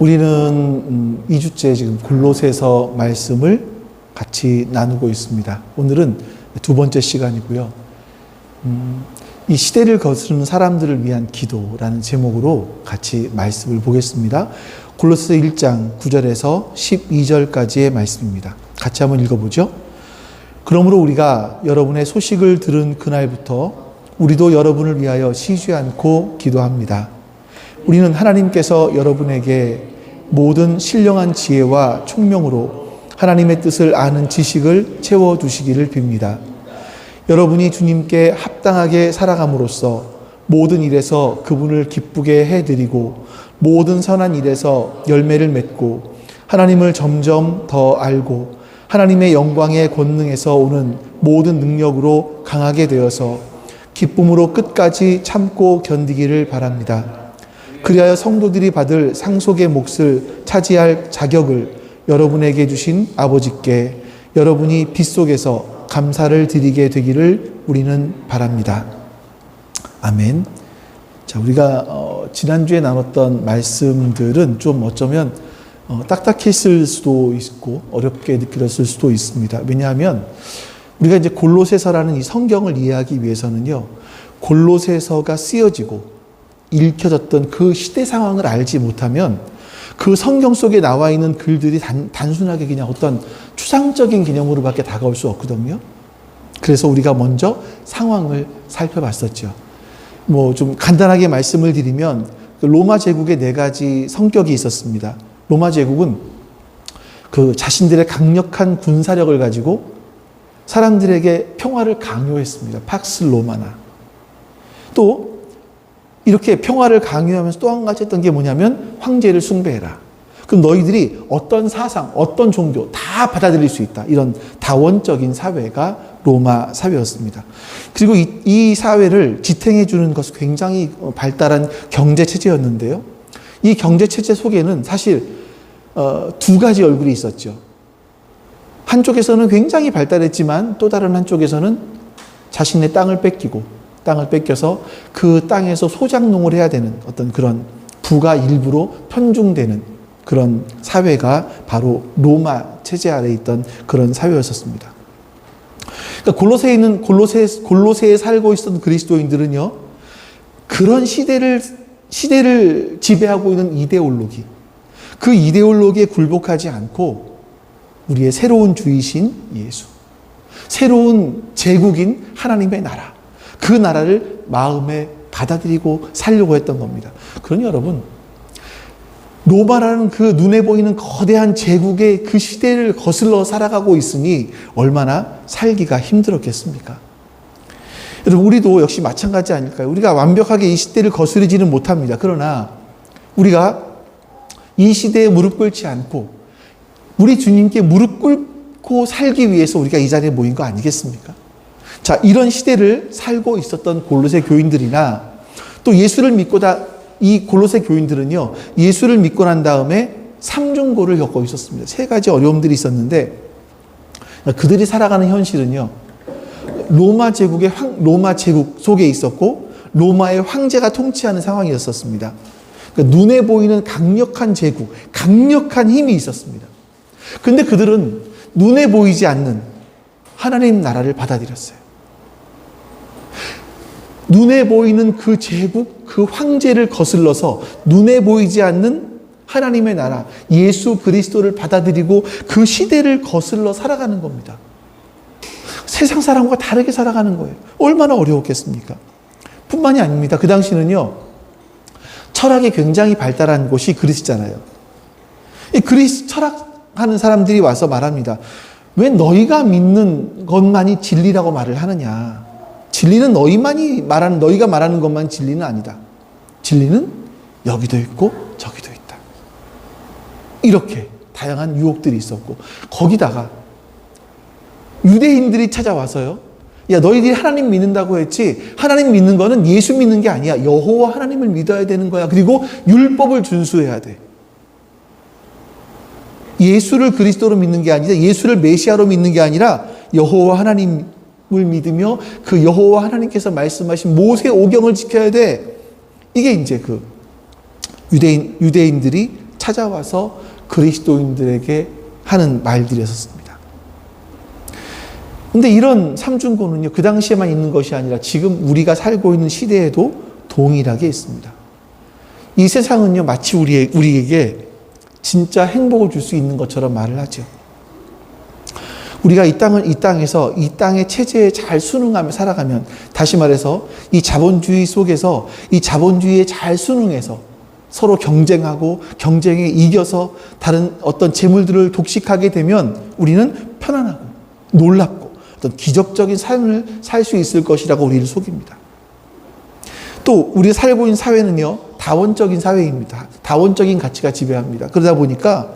우리는 2주째 지금 골로새서 말씀을 같이 나누고 있습니다. 오늘은 두 번째 시간이고요. 이 시대를 거스르는 사람들을 위한 기도라는 제목으로 같이 말씀을 보겠습니다. 골로새 1장 9절에서 12절까지의 말씀입니다. 같이 한번 읽어보죠. 그러므로 우리가 여러분의 소식을 들은 그날부터 우리도 여러분을 위하여 쉬지 않고 기도합니다. 우리는 하나님께서 여러분에게 모든 신령한 지혜와 총명으로 하나님의 뜻을 아는 지식을 채워주시기를 빕니다. 여러분이 주님께 합당하게 살아감으로써 모든 일에서 그분을 기쁘게 해드리고 모든 선한 일에서 열매를 맺고 하나님을 점점 더 알고 하나님의 영광의 권능에서 오는 모든 능력으로 강하게 되어서 기쁨으로 끝까지 참고 견디기를 바랍니다. 그리하여 성도들이 받을 상속의 몫을 차지할 자격을 여러분에게 주신 아버지께 여러분이 빗속에서 감사를 드리게 되기를 우리는 바랍니다. 아멘. 자, 우리가 지난주에 나눴던 말씀들은 좀 어쩌면 딱딱했을 수도 있고 어렵게 느껴졌을 수도 있습니다. 왜냐하면 우리가 이제 골로새서라는 이 성경을 이해하기 위해서는요, 골로새서가 쓰여지고 읽혀졌던 그 시대 상황을 알지 못하면 그 성경 속에 나와 있는 글들이 단순하게 그냥 어떤 추상적인 개념으로밖에 다가올 수 없거든요. 그래서 우리가 먼저 상황을 살펴봤었죠. 뭐 좀 간단하게 말씀을 드리면 로마 제국의 4가지 성격이 있었습니다. 로마 제국은 그 자신들의 강력한 군사력을 가지고 사람들에게 평화를 강요했습니다. 팍스 로마나. 또 이렇게 평화를 강요하면서 또 한 가지 했던 게 뭐냐면 황제를 숭배해라. 그럼 너희들이 어떤 사상, 어떤 종교 다 받아들일 수 있다. 이런 다원적인 사회가 로마 사회였습니다. 그리고 이 사회를 지탱해 주는 것은 굉장히 발달한 경제체제였는데요. 이 경제체제 속에는 사실 2가지 얼굴이 있었죠. 한쪽에서는 굉장히 발달했지만 또 다른 한쪽에서는 자신의 땅을 뺏겨서 그 땅에서 소작농을 해야 되는 어떤 그런 부가 일부로 편중되는 그런 사회가 바로 로마 체제 아래에 있던 그런 사회였었습니다. 그러니까 골로새에 살고 있었던 그리스도인들은요, 그런 시대를 지배하고 있는 이데올로기, 그 이데올로기에 굴복하지 않고 우리의 새로운 주이신 예수, 새로운 제국인 하나님의 나라, 그 나라를 마음에 받아들이고 살려고 했던 겁니다. 그러니 여러분, 로마라는 그 눈에 보이는 거대한 제국의 그 시대를 거슬러 살아가고 있으니 얼마나 살기가 힘들었겠습니까? 여러분, 우리도 역시 마찬가지 아닐까요? 우리가 완벽하게 이 시대를 거스르지는 못합니다. 그러나 우리가 이 시대에 무릎 꿇지 않고 우리 주님께 무릎 꿇고 살기 위해서 우리가 이 자리에 모인 거 아니겠습니까? 자, 이런 시대를 살고 있었던 골로새 교인들이나 또 예수를 믿고 이 골로새 교인들은요, 예수를 믿고 난 다음에 삼중고를 겪고 있었습니다. 3가지 어려움들이 있었는데 그들이 살아가는 현실은요, 로마 제국 속에 있었고 로마의 황제가 통치하는 상황이었습니다. 그러니까 눈에 보이는 강력한 제국, 강력한 힘이 있었습니다. 근데 그들은 눈에 보이지 않는 하나님 나라를 받아들였어요. 눈에 보이는 그 제국, 그 황제를 거슬러서 눈에 보이지 않는 하나님의 나라, 예수 그리스도를 받아들이고 그 시대를 거슬러 살아가는 겁니다. 세상 사람과 다르게 살아가는 거예요. 얼마나 어려웠겠습니까? 뿐만이 아닙니다. 그 당시는요, 철학이 굉장히 발달한 곳이 그리스잖아요. 이 그리스 철학하는 사람들이 와서 말합니다. 왜 너희가 믿는 것만이 진리라고 말을 하느냐? 진리는 너희가 말하는 것만 진리는 아니다. 진리는 여기도 있고 저기도 있다. 이렇게 다양한 유혹들이 있었고, 거기다가 유대인들이 찾아와서요, 야, 너희들이 하나님 믿는다고 했지, 하나님 믿는 거는 예수 믿는 게 아니야. 여호와 하나님을 믿어야 되는 거야. 그리고 율법을 준수해야 돼. 예수를 그리스도로 믿는 게 아니라, 예수를 메시아로 믿는 게 아니라 여호와 하나님을 믿으며 그 여호와 하나님께서 말씀하신 모세 오경을 지켜야 돼. 이게 이제 그 유대인들이 찾아와서 그리스도인들에게 하는 말들이었습니다. 근데 이런 삼중고는요, 그 당시에만 있는 것이 아니라 지금 우리가 살고 있는 시대에도 동일하게 있습니다. 이 세상은요, 마치 우리에게 진짜 행복을 줄 수 있는 것처럼 말을 하죠. 우리가 이 땅에서 이 땅의 체제에 잘 순응하며 살아가면, 다시 말해서 이 자본주의 속에서 이 자본주의에 잘 순응해서 서로 경쟁하고 경쟁에 이겨서 다른 어떤 재물들을 독식하게 되면 우리는 편안하고 놀랍고 어떤 기적적인 삶을 살 수 있을 것이라고 우리를 속입니다. 또 우리가 살고 있는 사회는요, 다원적인 사회입니다. 다원적인 가치가 지배합니다. 그러다 보니까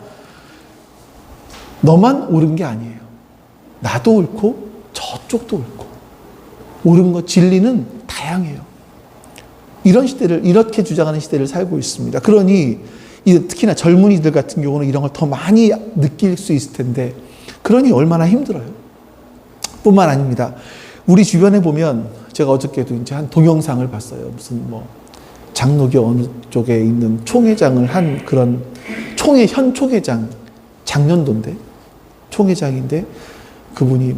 너만 옳은 게 아니에요. 나도 옳고 저쪽도 옳고, 옳은 것, 진리는 다양해요. 이런 시대를, 이렇게 주장하는 시대를 살고 있습니다. 그러니 특히나 젊은이들 같은 경우는 이런 걸 더 많이 느낄 수 있을 텐데, 그러니 얼마나 힘들어요. 뿐만 아닙니다. 우리 주변에 보면, 제가 어저께도 이제 한 동영상을 봤어요. 무슨 장로교 어느 쪽에 있는 총회장을 한 그런 현 총회장, 작년도인데 총회장인데, 그분이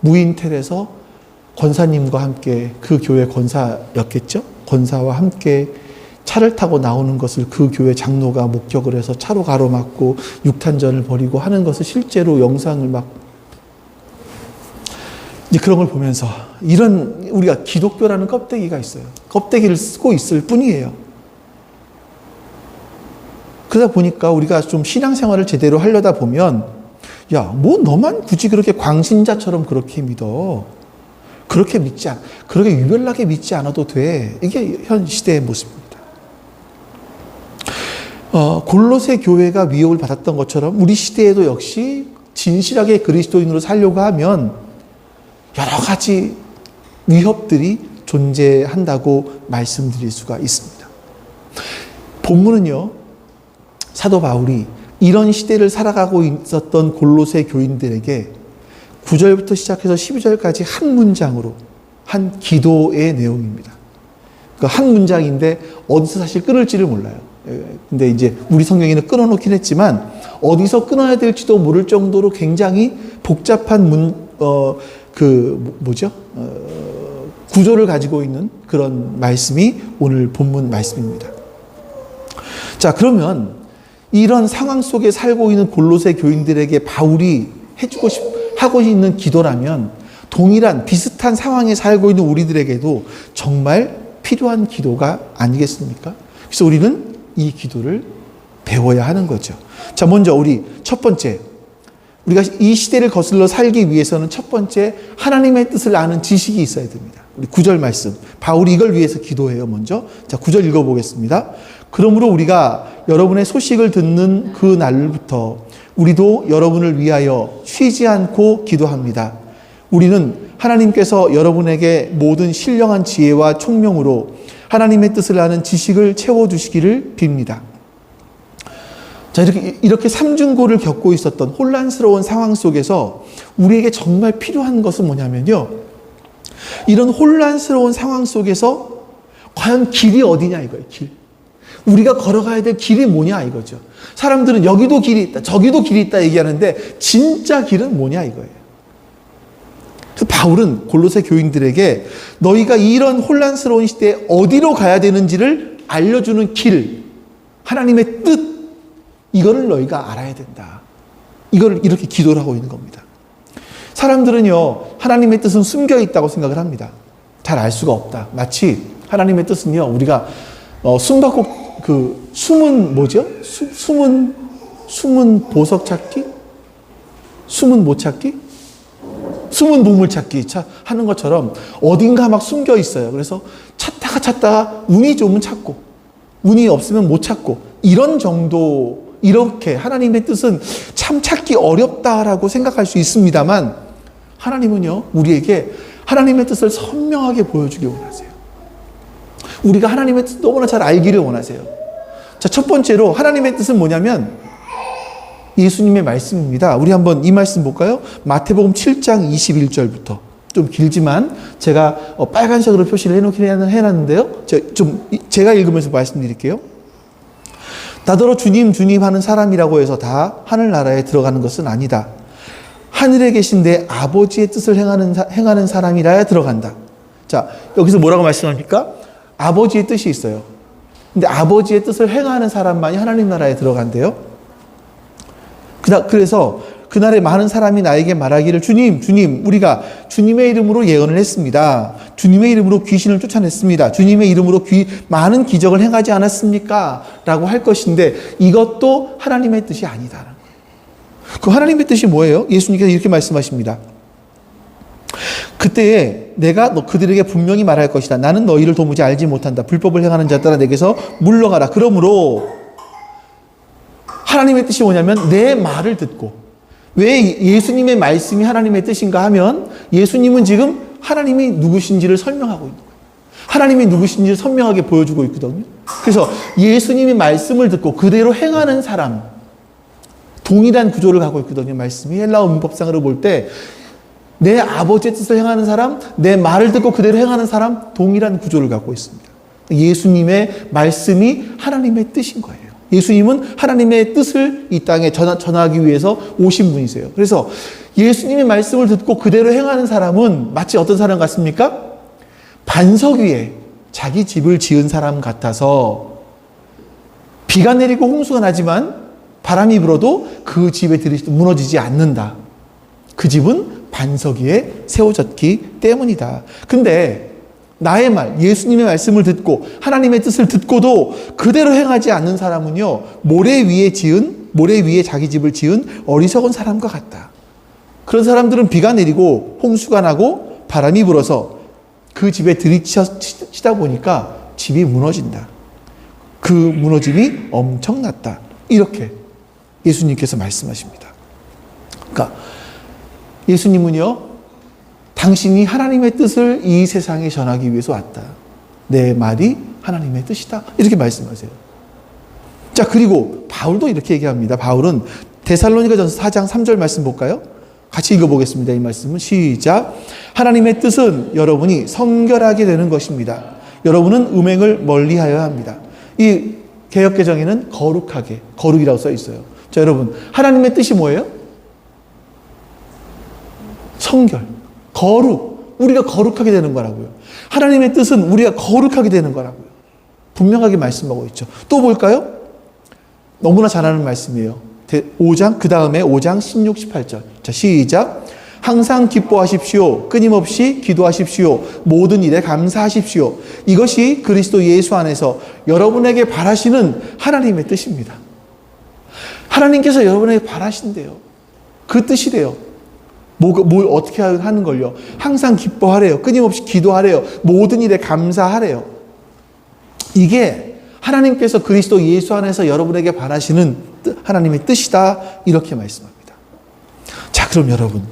무인텔에서 권사님과 함께, 그 교회 권사였겠죠? 권사와 함께 차를 타고 나오는 것을 그 교회 장로가 목격을 해서 차로 가로막고 육탄전을 벌이고 하는 것을 실제로 영상을 이제 그런 걸 보면서, 이런 우리가 기독교라는 껍데기가 있어요. 껍데기를 쓰고 있을 뿐이에요. 그러다 보니까 우리가 좀 신앙생활을 제대로 하려다 보면, 야, 너만 굳이 그렇게 광신자처럼 그렇게 믿어. 그렇게 유별나게 믿지 않아도 돼. 이게 현 시대의 모습입니다. 골로새 교회가 위협을 받았던 것처럼 우리 시대에도 역시 진실하게 그리스도인으로 살려고 하면 여러 가지 위협들이 존재한다고 말씀드릴 수가 있습니다. 본문은요, 사도 바울이 이런 시대를 살아가고 있었던 골로새 교인들에게 9절부터 시작해서 12절까지 한 문장으로 한 기도의 내용입니다. 그 한 문장인데 어디서 사실 끊을지를 몰라요. 근데 이제 우리 성경에는 끊어놓긴 했지만 어디서 끊어야 될지도 모를 정도로 굉장히 복잡한 구조를 가지고 있는 그런 말씀이 오늘 본문 말씀입니다. 자, 그러면 이런 상황 속에 살고 있는 골로새 교인들에게 바울이 하고 있는 기도라면, 동일한 비슷한 상황에 살고 있는 우리들에게도 정말 필요한 기도가 아니겠습니까? 그래서 우리는 이 기도를 배워야 하는 거죠. 자, 먼저 우리 첫 번째, 우리가 이 시대를 거슬러 살기 위해서는 첫 번째, 하나님의 뜻을 아는 지식이 있어야 됩니다. 우리 9절 말씀, 바울이 이걸 위해서 기도해요. 먼저, 자, 9절 읽어보겠습니다. 그러므로 우리가 여러분의 소식을 듣는 그 날부터 우리도 여러분을 위하여 쉬지 않고 기도합니다. 우리는 하나님께서 여러분에게 모든 신령한 지혜와 총명으로 하나님의 뜻을 아는 지식을 채워주시기를 빕니다. 자, 이렇게 삼중고를 겪고 있었던 혼란스러운 상황 속에서 우리에게 정말 필요한 것은 뭐냐면요, 이런 혼란스러운 상황 속에서 과연 길이 어디냐 이거예요. 우리가 걸어가야 될 길이 뭐냐 이거죠. 사람들은 여기도 길이 있다, 저기도 길이 있다 얘기하는데 진짜 길은 뭐냐 이거예요. 그래서 바울은 골로새 교인들에게 너희가 이런 혼란스러운 시대에 어디로 가야 되는지를 알려주는 길, 하나님의 뜻, 이거를 너희가 알아야 된다. 이걸 이렇게 기도를 하고 있는 겁니다. 사람들은요, 하나님의 뜻은 숨겨 있다고 생각을 합니다. 잘 알 수가 없다. 마치 하나님의 뜻은요, 우리가 숨바꼭질, 숨은 뭐죠? 숨은 보석 찾기? 숨은 못 찾기? 숨은 보물 찾기 하는 것처럼 어딘가 막 숨겨 있어요. 그래서 찾다가 운이 좋으면 찾고, 운이 없으면 못 찾고, 이런 정도, 이렇게 하나님의 뜻은 참 찾기 어렵다라고 생각할 수 있습니다만, 하나님은요, 우리에게 하나님의 뜻을 선명하게 보여주기 원하세요. 우리가 하나님의 뜻을 너무나 잘 알기를 원하세요. 자, 첫 번째로 하나님의 뜻은 뭐냐면 예수님의 말씀입니다. 우리 한번 이 말씀 볼까요? 마태복음 7장 21절부터 좀 길지만 제가 빨간색으로 표시를 해놨는데요. 제가 읽으면서 말씀드릴게요. 나더러 주님 주님 하는 사람이라고 해서 다 하늘나라에 들어가는 것은 아니다. 하늘에 계신 내 아버지의 뜻을 행하는 사람이라야 들어간다. 자, 여기서 뭐라고 말씀합니까? 아버지의 뜻이 있어요. 근데 아버지의 뜻을 행하는 사람만이 하나님 나라에 들어간대요. 그래서 그날에 많은 사람이 나에게 말하기를 주님, 주님, 우리가 주님의 이름으로 예언을 했습니다. 주님의 이름으로 귀신을 쫓아냈습니다. 주님의 이름으로 많은 기적을 행하지 않았습니까? 라고 할 것인데 이것도 하나님의 뜻이 아니다. 그 하나님의 뜻이 뭐예요? 예수님께서 이렇게 말씀하십니다. 그때에 내가 그들에게 분명히 말할 것이다. 나는 너희를 도무지 알지 못한다. 불법을 행하는 자들아 내게서 물러가라. 그러므로 하나님의 뜻이 뭐냐면 내 말을 듣고, 왜 예수님의 말씀이 하나님의 뜻인가 하면 예수님은 지금 하나님이 누구신지를 설명하고 있는 거예요. 하나님이 누구신지를 선명하게 보여주고 있거든요. 그래서 예수님의 말씀을 듣고 그대로 행하는 사람, 동일한 구조를 갖고 있거든요. 말씀이 헬라어 문법상으로 볼 때 내 아버지의 뜻을 행하는 사람, 내 말을 듣고 그대로 행하는 사람, 동일한 구조를 갖고 있습니다. 예수님의 말씀이 하나님의 뜻인 거예요. 예수님은 하나님의 뜻을 이 땅에 전하기 위해서 오신 분이세요. 그래서 예수님의 말씀을 듣고 그대로 행하는 사람은 마치 어떤 사람 같습니까? 반석 위에 자기 집을 지은 사람 같아서 비가 내리고 홍수가 나지만 바람이 불어도 그 집에 무너지지 않는다. 그 집은 반석 위에 세워졌기 때문이다. 근데 나의 말, 예수님의 말씀을 듣고 하나님의 뜻을 듣고도 그대로 행하지 않는 사람은요, 모래 위에 자기 집을 지은 어리석은 사람과 같다. 그런 사람들은 비가 내리고 홍수가 나고 바람이 불어서 그 집에 들이치다 보니까 집이 무너진다. 그 무너짐이 엄청났다. 이렇게 예수님께서 말씀하십니다. 그러니까 예수님은요, 당신이 하나님의 뜻을 이 세상에 전하기 위해서 왔다. 내 말이 하나님의 뜻이다. 이렇게 말씀하세요. 자, 그리고 바울도 이렇게 얘기합니다. 바울은 데살로니가전서 4장 3절 말씀 볼까요? 같이 읽어보겠습니다. 이 말씀은 시작. 하나님의 뜻은 여러분이 성결하게 되는 것입니다. 여러분은 음행을 멀리하여야 합니다. 이 개역개정에는 거룩이라고 써 있어요. 자, 여러분, 하나님의 뜻이 뭐예요? 성결, 거룩. 우리가 거룩하게 되는 거라고요. 하나님의 뜻은 우리가 거룩하게 되는 거라고요. 분명하게 말씀하고 있죠. 또 볼까요? 너무나 잘 아는 말씀이에요. 5장, 그 다음에 5장 16, 18절. 자, 시작. 항상 기뻐하십시오. 끊임없이 기도하십시오. 모든 일에 감사하십시오. 이것이 그리스도 예수 안에서 여러분에게 바라시는 하나님의 뜻입니다. 하나님께서 여러분에게 바라신대요. 그 뜻이래요. 뭘 어떻게 하는 걸요? 항상 기뻐하래요. 끊임없이 기도하래요. 모든 일에 감사하래요. 이게 하나님께서 그리스도 예수 안에서 여러분에게 바라시는 하나님의 뜻이다. 이렇게 말씀합니다. 자, 그럼 여러분,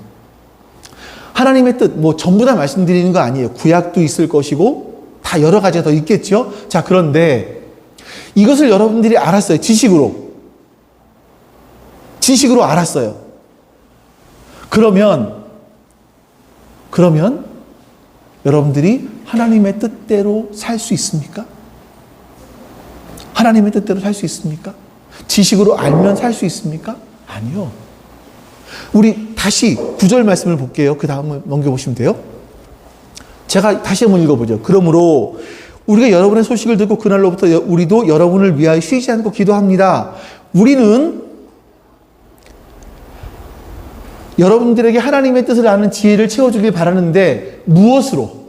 하나님의 뜻, 전부 다 말씀드리는 거 아니에요. 구약도 있을 것이고 다 여러 가지가 더 있겠죠. 자, 그런데 이것을 여러분들이 알았어요. 지식으로 알았어요. 그러면 여러분들이 하나님의 뜻대로 살 수 있습니까? 하나님의 뜻대로 살 수 있습니까? 지식으로 알면 살 수 있습니까? 아니요. 우리 다시 9절 말씀을 볼게요. 그 다음을 넘겨보시면 돼요. 제가 다시 한번 읽어보죠. 그러므로 우리가 여러분의 소식을 듣고 그날로부터 우리도 여러분을 위하여 쉬지 않고 기도합니다. 우리는 여러분들에게 하나님의 뜻을 아는 지혜를 채워주길 바라는데 무엇으로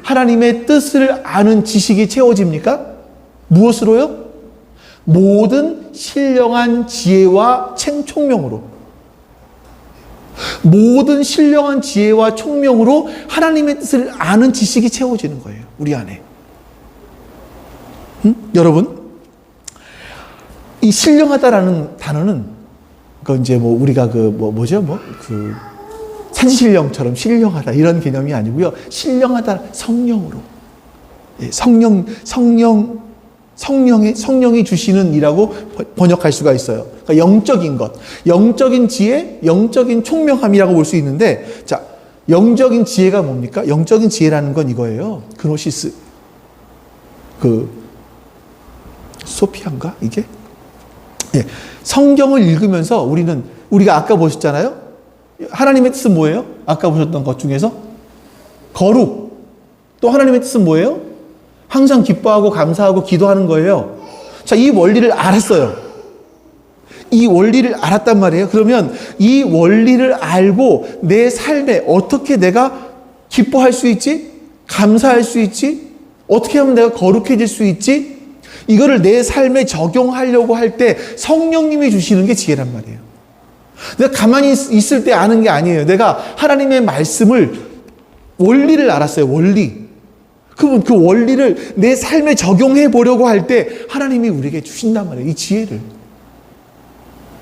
하나님의 뜻을 아는 지식이 채워집니까? 무엇으로요? 모든 신령한 지혜와 총명으로. 모든 신령한 지혜와 총명으로 하나님의 뜻을 아는 지식이 채워지는 거예요. 우리 안에. 여러분, 이 신령하다라는 단어는 그건 이제 우리가 산신령처럼 신령하다 이런 개념이 아니고요. 신령하다 성령으로. 예, 성령이 주시는 이라고 번역할 수가 있어요. 그러니까 영적인 것, 영적인 지혜, 영적인 총명함이라고 볼 수 있는데, 자, 영적인 지혜가 뭡니까? 영적인 지혜라는 건 이거예요. 그노시스. 소피아인가? 이게? 예. 성경을 읽으면서 우리가 아까 보셨잖아요? 하나님의 뜻은 뭐예요? 아까 보셨던 것 중에서? 거룩. 또 하나님의 뜻은 뭐예요? 항상 기뻐하고 감사하고 기도하는 거예요. 자, 이 원리를 알았어요. 이 원리를 알았단 말이에요. 그러면 이 원리를 알고 내 삶에 어떻게 내가 기뻐할 수 있지? 감사할 수 있지? 어떻게 하면 내가 거룩해질 수 있지? 이거를 내 삶에 적용하려고 할 때 성령님이 주시는 게 지혜란 말이에요. 내가 가만히 있을 때 아는 게 아니에요. 내가 하나님의 말씀을, 원리를 알았어요. 원리. 그러면 그 원리를 내 삶에 적용해 보려고 할 때 하나님이 우리에게 주신단 말이에요. 이 지혜를.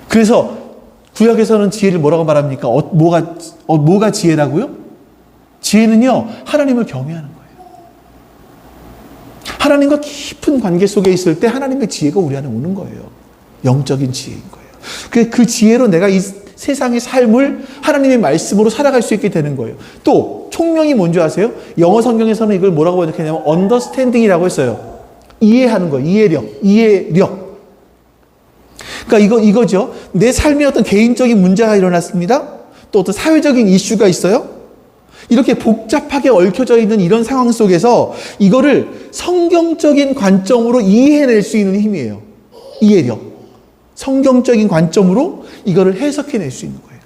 그래서 구약에서는 지혜를 뭐라고 말합니까? 뭐가 지혜라고요? 지혜는요, 하나님을 경외하는 거예요. 하나님과 깊은 관계 속에 있을 때 하나님의 지혜가 우리 안에 오는 거예요. 영적인 지혜인 거예요. 그 지혜로 내가 이 세상의 삶을 하나님의 말씀으로 살아갈 수 있게 되는 거예요. 또 총명이 뭔지 아세요? 영어 성경에서는 이걸 뭐라고 번역했냐면 understanding이라고 했어요. 이해하는 거예요. 이해력. 그러니까 이거죠. 내 삶에 어떤 개인적인 문제가 일어났습니다. 또 어떤 사회적인 이슈가 있어요. 이렇게 복잡하게 얽혀져 있는 이런 상황 속에서 이거를 성경적인 관점으로 이해해낼 수 있는 힘이에요. 이해력. 성경적인 관점으로 이거를 해석해낼 수 있는 거예요.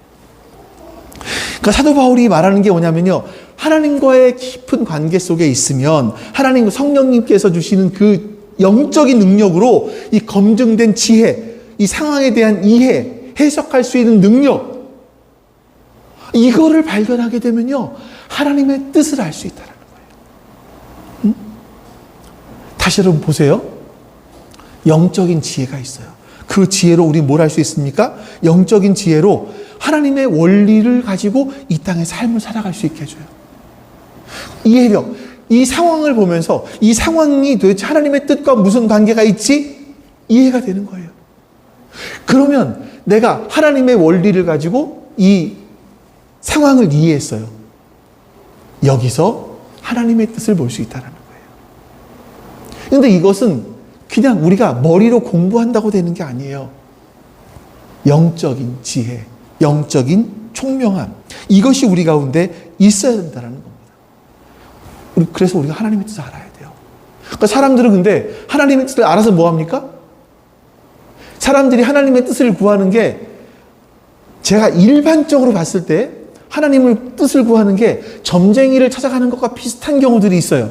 그러니까 사도 바울이 말하는 게 뭐냐면요. 하나님과의 깊은 관계 속에 있으면 하나님 성령님께서 주시는 그 영적인 능력으로 이 검증된 지혜, 이 상황에 대한 이해, 해석할 수 있는 능력, 이거를 발견하게 되면요, 하나님의 뜻을 알 수 있다는 거예요. 다시 여러분 보세요. 영적인 지혜가 있어요. 그 지혜로 우리 뭘 할 수 있습니까? 영적인 지혜로 하나님의 원리를 가지고 이 땅의 삶을 살아갈 수 있게 해줘요. 이해력. 이 상황을 보면서 이 상황이 도대체 하나님의 뜻과 무슨 관계가 있지? 이해가 되는 거예요. 그러면 내가 하나님의 원리를 가지고 이 상황을 이해했어요. 여기서 하나님의 뜻을 볼 수 있다는 거예요. 그런데 이것은 그냥 우리가 머리로 공부한다고 되는 게 아니에요. 영적인 지혜, 영적인 총명함, 이것이 우리 가운데 있어야 된다는 겁니다. 그래서 우리가 하나님의 뜻을 알아야 돼요. 그러니까 사람들은 근데 하나님의 뜻을 알아서 뭐 합니까? 사람들이 하나님의 뜻을 구하는 게, 제가 일반적으로 봤을 때 하나님의 뜻을 구하는 게 점쟁이를 찾아가는 것과 비슷한 경우들이 있어요.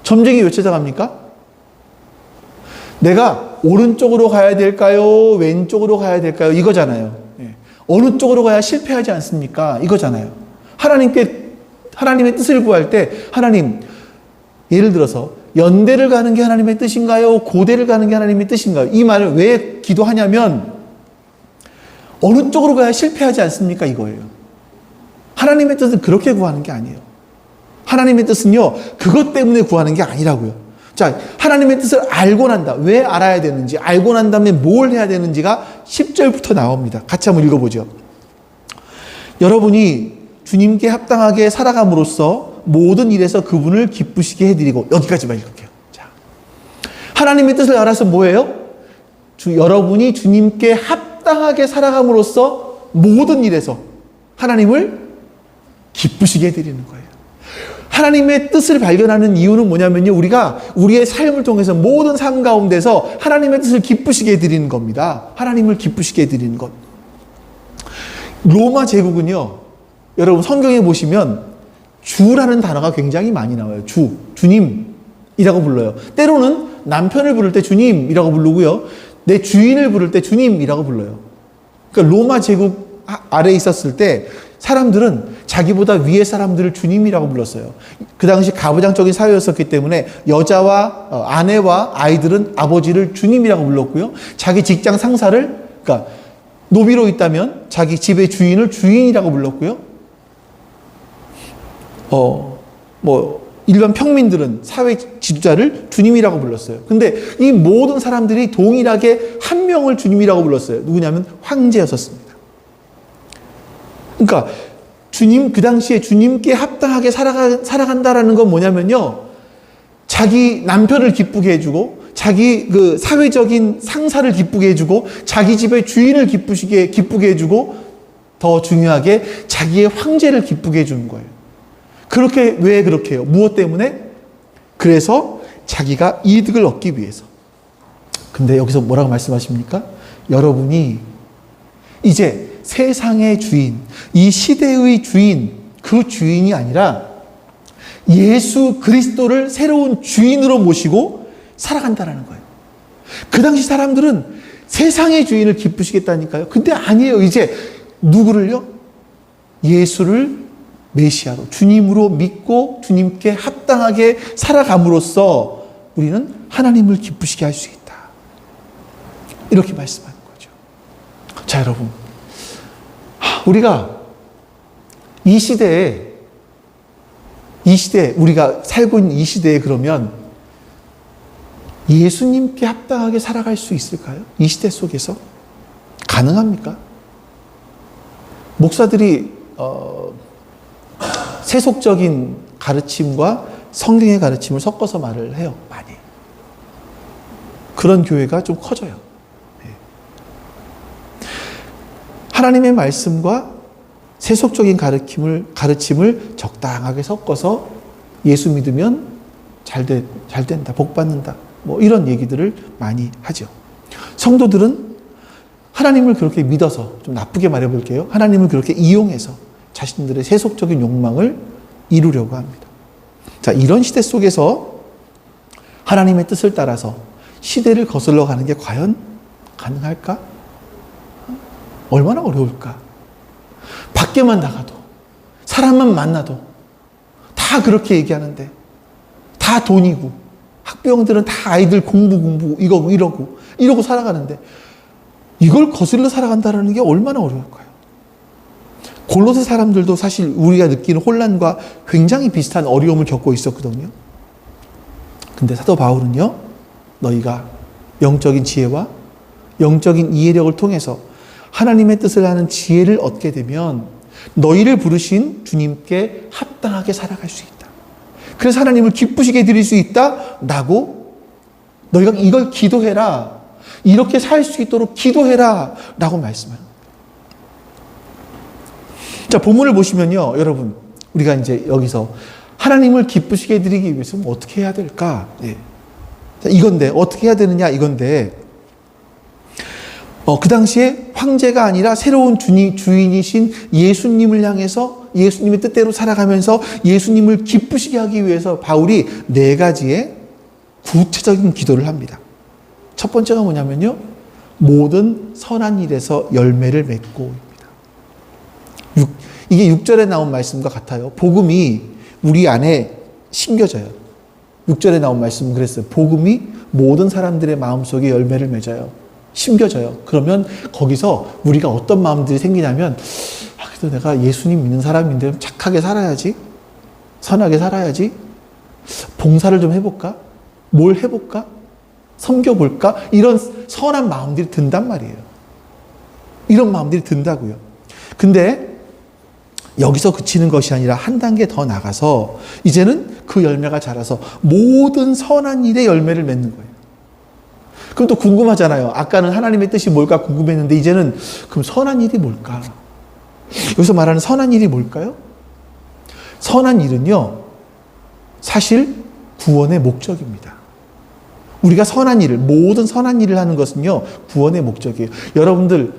점쟁이 왜 찾아갑니까? 내가 오른쪽으로 가야 될까요? 왼쪽으로 가야 될까요? 이거잖아요. 어느 쪽으로 가야 실패하지 않습니까? 이거잖아요. 하나님의 뜻을 구할 때, 하나님, 예를 들어서 연대를 가는 게 하나님의 뜻인가요? 고대를 가는 게 하나님의 뜻인가요? 이 말을 왜 기도하냐면, 어느 쪽으로 가야 실패하지 않습니까? 이거예요. 하나님의 뜻은 그렇게 구하는 게 아니에요. 하나님의 뜻은요, 그것 때문에 구하는 게 아니라고요. 자, 하나님의 뜻을 알고 난다. 왜 알아야 되는지, 알고 난 다음에 뭘 해야 되는지가 10절부터 나옵니다. 같이 한번 읽어보죠. 여러분이 주님께 합당하게 살아감으로써 모든 일에서 그분을 기쁘시게 해드리고, 여기까지만 읽을게요. 자, 하나님의 뜻을 알아서 뭐예요? 여러분이 주님께 합당하게 살아감으로써 모든 일에서 하나님을 기쁘시게 해드리는 거예요. 하나님의 뜻을 발견하는 이유는 뭐냐면요, 우리가 우리의 삶을 통해서 모든 삶 가운데서 하나님의 뜻을 기쁘시게 해드리는 겁니다. 하나님을 기쁘시게 해드리는 것. 로마 제국은요, 여러분 성경에 보시면 주라는 단어가 굉장히 많이 나와요. 주님이라고 불러요. 때로는 남편을 부를 때 주님이라고 부르고요, 내 주인을 부를 때 주님이라고 불러요. 그러니까 로마 제국 아래에 있었을 때 사람들은 자기보다 위의 사람들을 주님이라고 불렀어요. 그 당시 가부장적인 사회였었기 때문에 여자와 아내와 아이들은 아버지를 주님이라고 불렀고요, 자기 직장 상사를, 그러니까 노비로 있다면 자기 집의 주인을 주인이라고 불렀고요, 일반 평민들은 사회 지도자를 주님이라고 불렀어요. 근데 이 모든 사람들이 동일하게 한 명을 주님이라고 불렀어요. 누구냐면 황제였었습니다. 그러니까 그 당시에 주님께 합당하게 살아간다라는 건 뭐냐면요. 자기 남편을 기쁘게 해주고, 자기 그 사회적인 상사를 기쁘게 해주고, 자기 집의 주인을 기쁘게 해주고, 더 중요하게 자기의 황제를 기쁘게 해주는 거예요. 왜 그렇게 해요? 무엇 때문에? 그래서 자기가 이득을 얻기 위해서. 근데 여기서 뭐라고 말씀하십니까? 여러분이 이제 세상의 주인, 이 시대의 주인, 그 주인이 아니라 예수 그리스도를 새로운 주인으로 모시고 살아간다는 거예요. 그 당시 사람들은 세상의 주인을 기쁘시겠다니까요. 근데 아니에요. 이제 누구를요? 예수를 메시아로, 주님으로 믿고 주님께 합당하게 살아감으로써 우리는 하나님을 기쁘시게 할 수 있다. 이렇게 말씀하는 거죠. 자, 여러분. 우리가 이 시대에, 우리가 살고 있는 이 시대에 그러면 예수님께 합당하게 살아갈 수 있을까요? 이 시대 속에서? 가능합니까? 목사들이 세속적인 가르침과 성경의 가르침을 섞어서 말을 해요. 많이. 그런 교회가 좀 커져요. 하나님의 말씀과 세속적인 가르침을 적당하게 섞어서 예수 믿으면 잘 된다, 복 받는다. 뭐 이런 얘기들을 많이 하죠. 성도들은 하나님을 그렇게 믿어서, 좀 나쁘게 말해볼게요. 하나님을 그렇게 이용해서 자신들의 세속적인 욕망을 이루려고 합니다. 자, 이런 시대 속에서 하나님의 뜻을 따라서 시대를 거슬러 가는 게 과연 가능할까? 얼마나 어려울까? 밖에만 나가도, 사람만 만나도 다 그렇게 얘기하는데, 다 돈이고, 학부형들은 다 아이들 공부, 이러고 살아가는데, 이걸 거슬러 살아간다는 게 얼마나 어려울까요? 골로새 사람들도 사실 우리가 느끼는 혼란과 굉장히 비슷한 어려움을 겪고 있었거든요. 근데 사도 바울은요, 너희가 영적인 지혜와 영적인 이해력을 통해서 하나님의 뜻을 하는 지혜를 얻게 되면 너희를 부르신 주님께 합당하게 살아갈 수 있다. 그래서 하나님을 기쁘시게 드릴 수 있다. 라고 너희가 이걸 기도해라. 이렇게 살 수 있도록 기도해라. 라고 말씀하는 거예요. 자, 본문을 보시면요. 여러분, 우리가 이제 여기서 하나님을 기쁘시게 드리기 위해서 어떻게 해야 될까? 네. 자, 이건데, 어떻게 해야 되느냐? 이건데, 그 당시에 황제가 아니라 새로운 주인이신 예수님을 향해서 예수님의 뜻대로 살아가면서 예수님을 기쁘시게 하기 위해서 바울이 4가지의 구체적인 기도를 합니다. 첫 번째가 뭐냐면요. 모든 선한 일에서 열매를 맺고입니다. 이게 6절에 나온 말씀과 같아요. 복음이 우리 안에 심겨져요. 6절에 나온 말씀은 그랬어요. 복음이 모든 사람들의 마음속에 열매를 맺어요. 심겨져요. 그러면 거기서 우리가 어떤 마음들이 생기냐면, 그래도 내가 예수님 믿는 사람인데 착하게 살아야지, 선하게 살아야지, 봉사를 좀 해볼까? 뭘 해볼까? 섬겨볼까? 이런 선한 마음들이 든단 말이에요. 이런 마음들이 든다고요. 근데 여기서 그치는 것이 아니라 한 단계 더 나가서 이제는 그 열매가 자라서 모든 선한 일에 열매를 맺는 거예요. 그럼 또 궁금하잖아요. 아까는 하나님의 뜻이 뭘까 궁금했는데 이제는 그럼 선한 일이 뭘까? 여기서 말하는 선한 일이 뭘까요? 선한 일은요, 사실 구원의 목적입니다. 우리가 선한 일을, 모든 선한 일을 하는 것은요, 구원의 목적이에요. 여러분들,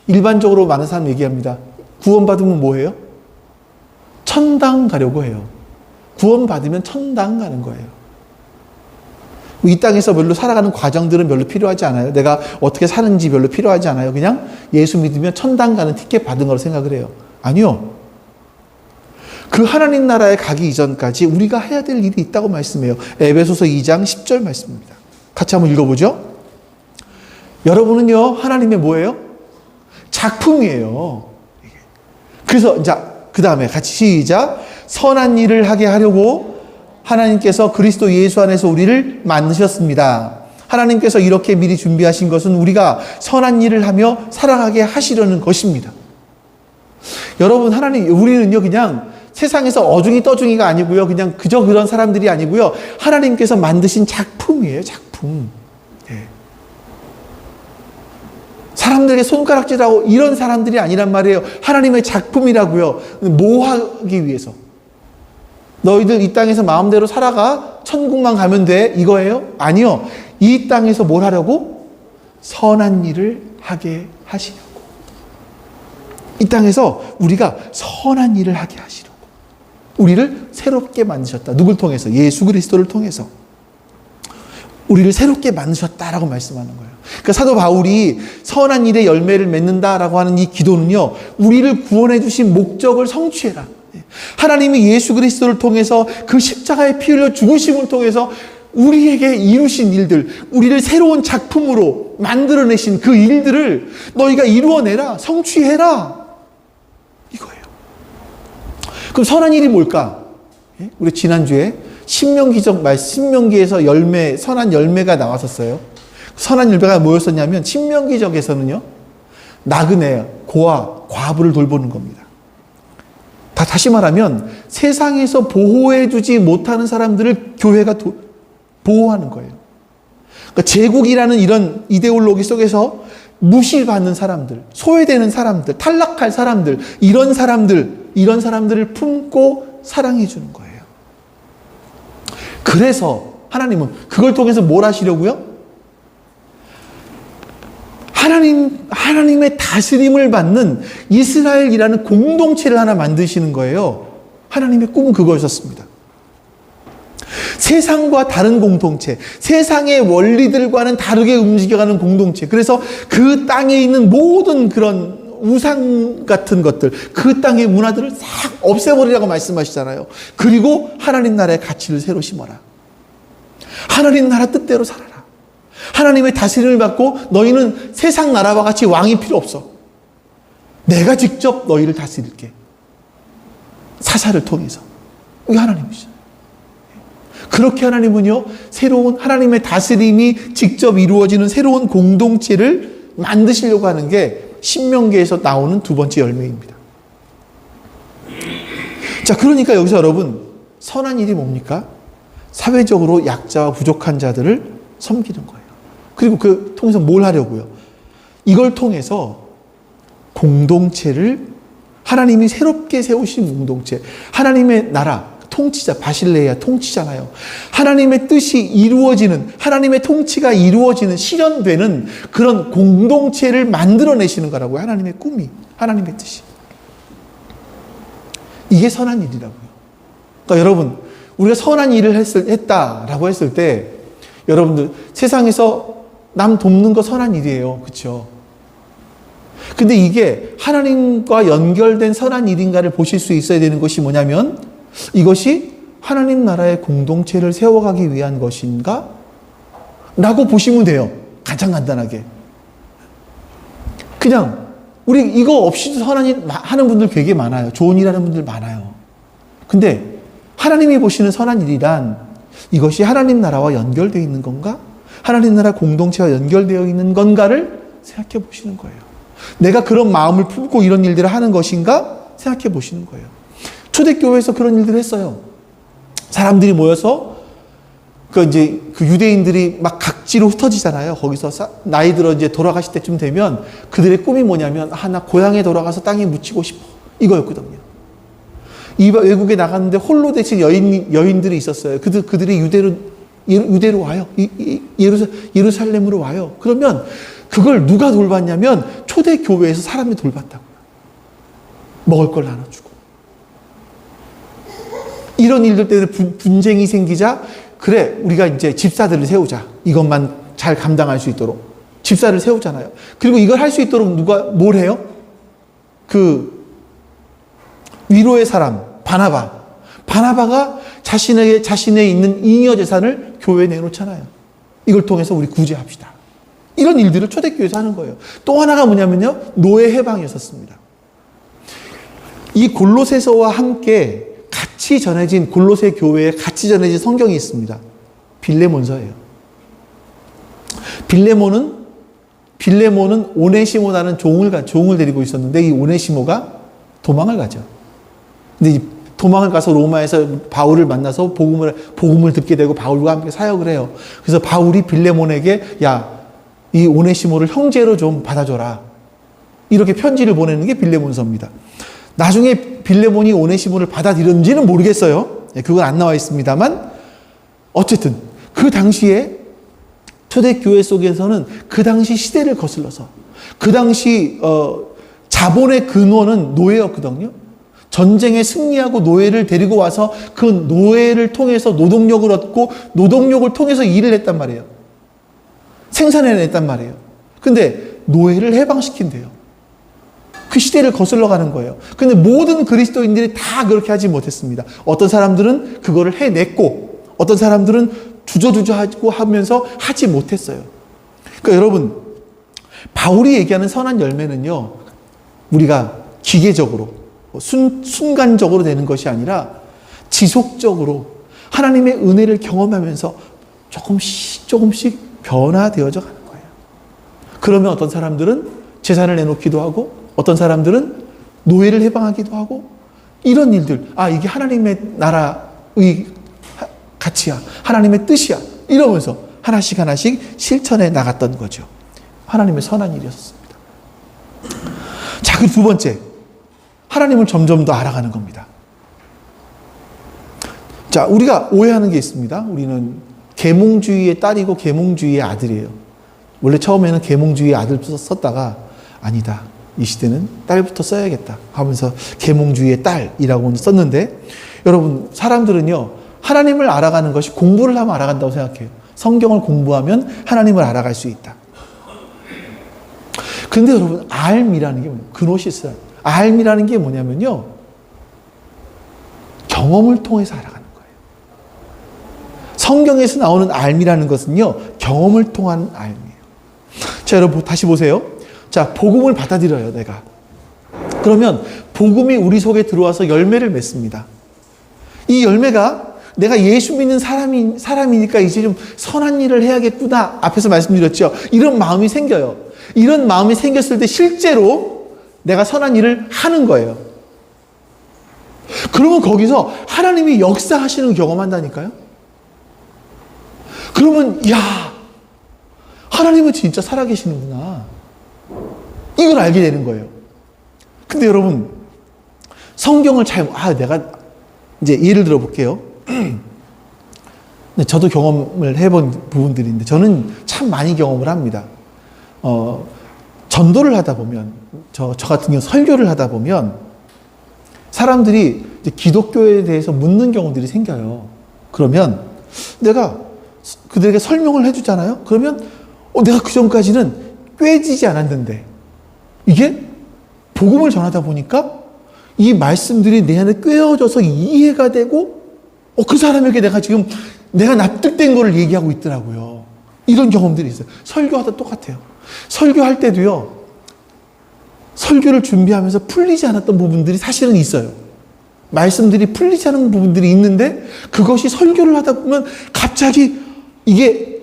일반적으로 많은 사람 얘기합니다. 구원받으면 뭐예요? 천당 가려고 해요. 구원받으면 천당 가는 거예요. 이 땅에서 별로 살아가는 과정들은 별로 필요하지 않아요. 내가 어떻게 사는지 별로 필요하지 않아요. 그냥 예수 믿으면 천당 가는 티켓 받은 거로 생각을 해요. 아니요. 그 하나님 나라에 가기 이전까지 우리가 해야 될 일이 있다고 말씀해요. 에베소서 2장 10절 말씀입니다. 같이 한번 읽어보죠. 여러분은요, 하나님의 뭐예요? 작품이에요. 그래서 그 다음에 같이 시작. 선한 일을 하게 하려고 하나님께서 그리스도 예수 안에서 우리를 만드셨습니다. 하나님께서 이렇게 미리 준비하신 것은 우리가 선한 일을 하며 살아가게 하시려는 것입니다. 여러분, 우리는요, 그냥 세상에서 어중이 떠중이가 아니고요. 그냥 그저 그런 사람들이 아니고요. 하나님께서 만드신 작품이에요, 작품. 예. 사람들에게 손가락질하고 이런 사람들이 아니란 말이에요. 하나님의 작품이라고요. 뭐 하기 위해서? 너희들 이 땅에서 마음대로 살아가 천국만 가면 돼 이거예요? 아니요. 이 땅에서 뭘 하려고? 선한 일을 하게 하시려고. 이 땅에서 우리가 선한 일을 하게 하시려고. 우리를 새롭게 만드셨다. 누굴 통해서? 예수 그리스도를 통해서. 우리를 새롭게 만드셨다라고 말씀하는 거예요. 그러니까 사도 바울이 선한 일의 열매를 맺는다라고 하는 이 기도는요, 우리를 구원해 주신 목적을 성취해라. 하나님이 예수 그리스도를 통해서 그 십자가에 피 흘려 죽으심을 통해서 우리에게 이루신 일들, 우리를 새로운 작품으로 만들어내신 그 일들을 너희가 이루어내라, 성취해라. 이거예요. 그럼 선한 일이 뭘까? 우리 지난주에 신명기에서 선한 열매가 나왔었어요. 선한 열매가 뭐였었냐면, 신명기적에서는요, 나그네, 고아, 과부를 돌보는 겁니다. 다시 말하면, 세상에서 보호해주지 못하는 사람들을 교회가 보호하는 거예요. 그러니까 제국이라는 이런 이데올로기 속에서 무시받는 사람들, 소외되는 사람들, 탈락할 사람들, 이런 사람들을 품고 사랑해주는 거예요. 그래서 하나님은 그걸 통해서 뭘 하시려고요? 하나님의 다스림을 받는 이스라엘이라는 공동체를 하나 만드시는 거예요. 하나님의 꿈은 그거였었습니다. 세상과 다른 공동체, 세상의 원리들과는 다르게 움직여가는 공동체. 그래서 그 땅에 있는 모든 그런 우상 같은 것들, 그 땅의 문화들을 싹 없애버리라고 말씀하시잖아요. 그리고 하나님 나라의 가치를 새로 심어라. 하나님 나라 뜻대로 살아라. 하나님의 다스림을 받고 너희는 세상 나라와 같이 왕이 필요 없어. 내가 직접 너희를 다스릴게. 사사를 통해서. 이게 하나님이시죠. 그렇게 하나님은요, 새로운 하나님의 다스림이 직접 이루어지는 새로운 공동체를 만드시려고 하는 게 신명기에서 나오는 두 번째 열매입니다. 자, 그러니까 여기서 여러분, 선한 일이 뭡니까? 사회적으로 약자와 부족한 자들을 섬기는 거예요. 그리고 그 통해서 뭘 하려고요? 이걸 통해서 공동체를, 하나님이 새롭게 세우신 공동체, 하나님의 나라, 통치자, 바실레야 통치잖아요. 하나님의 뜻이 이루어지는, 하나님의 통치가 이루어지는, 실현되는 그런 공동체를 만들어내시는 거라고요. 하나님의 꿈이, 하나님의 뜻이. 이게 선한 일이라고요. 그러니까 여러분, 우리가 선한 일을 했다라고 했을 때, 여러분들 세상에서 남 돕는 거 선한 일이에요. 그렇죠? 근데 이게 하나님과 연결된 선한 일인가를 보실 수 있어야 되는 것이 뭐냐면, 이것이 하나님 나라의 공동체를 세워가기 위한 것인가? 라고 보시면 돼요. 가장 간단하게. 그냥 우리 이거 없이도 선한 일 하는 분들 되게 많아요. 좋은 일 하는 분들 많아요. 근데 하나님이 보시는 선한 일이란 이것이 하나님 나라와 연결되어 있는 건가? 하나님 나라 공동체와 연결되어 있는 건가를 생각해 보시는 거예요. 내가 그런 마음을 품고 이런 일들을 하는 것인가? 생각해 보시는 거예요. 초대교회에서 그런 일들을 했어요. 사람들이 모여서 그 유대인들이 막 각지로 흩어지잖아요. 거기서 나이 들어 이제 돌아가실 때쯤 되면 그들의 꿈이 뭐냐면, 나 고향에 돌아가서 땅에 묻히고 싶어. 이거였거든요. 이 외국에 나갔는데 홀로 되신 여인들이 있었어요. 그들이 유대로 와요. 예루살렘으로 와요. 그러면 그걸 누가 돌봤냐면 초대교회에서 사람이 돌봤다고요. 먹을 걸 나눠주고. 이런 일들 때문에 분쟁이 생기자, 그래, 우리가 이제 집사들을 세우자. 이것만 잘 감당할 수 있도록. 집사를 세우잖아요. 그리고 이걸 할 수 있도록 누가 뭘 해요? 그 위로의 사람, 바나바가 자신에 있는 잉여 재산을 교회에 내놓잖아요. 이걸 통해서 우리 구제합시다. 이런 일들을 초대교회에서 하는 거예요. 또 하나가 뭐냐면요, 노예 해방이었습니다. 이 골로새서와 함께 같이 전해진, 골로새 교회에 같이 전해진 성경이 있습니다. 빌레몬서예요. 빌레몬은 오네시모라는 종을 데리고 있었는데, 이 오네시모가 도망을 가죠. 근데 이 도망을 가서 로마에서 바울을 만나서 복음을 듣게 되고 바울과 함께 사역을 해요. 그래서 바울이 빌레몬에게 야, 이 오네시모를 형제로 좀 받아줘라. 이렇게 편지를 보내는 게 빌레몬서입니다. 나중에 빌레몬이 오네시모를 받아들였는지는 모르겠어요. 그건 안 나와 있습니다만 어쨌든 그 당시에 초대교회 속에서는 그 당시 시대를 거슬러서 그 당시 자본의 근원은 노예였거든요. 전쟁에 승리하고 노예를 데리고 와서 그 노예를 통해서 노동력을 얻고 노동력을 통해서 일을 했단 말이에요. 생산해냈단 말이에요. 근데 노예를 해방시킨대요. 그 시대를 거슬러 가는 거예요. 근데 모든 그리스도인들이 다 그렇게 하지 못했습니다. 어떤 사람들은 그거를 해냈고 어떤 사람들은 주저주저하고 하면서 하지 못했어요. 그러니까 여러분, 바울이 얘기하는 선한 열매는요, 우리가 기계적으로 순간적으로 되는 것이 아니라 지속적으로 하나님의 은혜를 경험하면서 조금씩 변화되어져 가는 거예요. 그러면 어떤 사람들은 재산을 내놓기도 하고 어떤 사람들은 노예를 해방하기도 하고 이런 일들, 이게 하나님의 나라의 가치야, 하나님의 뜻이야 이러면서 하나씩 실천해 나갔던 거죠. 하나님의 선한 일이었습니다. 자, 그 두 번째, 하나님을 점점 더 알아가는 겁니다. 자, 우리가 오해하는 게 있습니다. 우리는 계몽주의의 딸이고 계몽주의의 아들이에요. 원래 처음에는 계몽주의의 아들 썼다가 아니다, 이 시대는 딸부터 써야겠다 하면서 계몽주의의 딸이라고 썼는데, 여러분, 사람들은요 하나님을 알아가는 것이 공부를 하면 알아간다고 생각해요. 성경을 공부하면 하나님을 알아갈 수 있다. 근데 여러분, 알미라는 게 뭐냐면, 그노시스, 알미라는 게 뭐냐면요, 경험을 통해서 알아가는 거예요. 성경에서 나오는 알미라는 것은요, 경험을 통한 알미예요. 자, 여러분, 다시 보세요. 자, 복음을 받아들여요, 내가. 그러면 복음이 우리 속에 들어와서 열매를 맺습니다. 이 열매가 내가 예수 믿는 사람이니까 이제 좀 선한 일을 해야겠구나. 앞에서 말씀드렸죠. 이런 마음이 생겨요. 이런 마음이 생겼을 때 실제로 내가 선한 일을 하는 거예요. 그러면 거기서 하나님이 역사하시는 경험한다니까요. 그러면 야, 하나님은 진짜 살아계시는구나. 이걸 알게 되는 거예요. 근데 여러분, 성경을 내가 이제 예를 들어 볼게요. 저도 경험을 해본 부분들인데 저는 참 많이 경험을 합니다. 전도를 하다 보면, 저 같은 경우 설교를 하다 보면 사람들이 이제 기독교에 대해서 묻는 경우들이 생겨요. 그러면 내가 그들에게 설명을 해주잖아요. 그러면 내가 그 전까지는 꿰지지 않았는데 이게 복음을 전하다 보니까 이 말씀들이 내 안에 꿰어져서 이해가 되고 그 사람에게 내가 납득된 거를 얘기하고 있더라고요. 이런 경험들이 있어요. 설교하다 똑같아요. 설교할 때도요, 설교를 준비하면서 풀리지 않았던 부분들이 사실은 있어요. 말씀들이 풀리지 않은 부분들이 있는데 그것이 설교를 하다 보면 갑자기 이게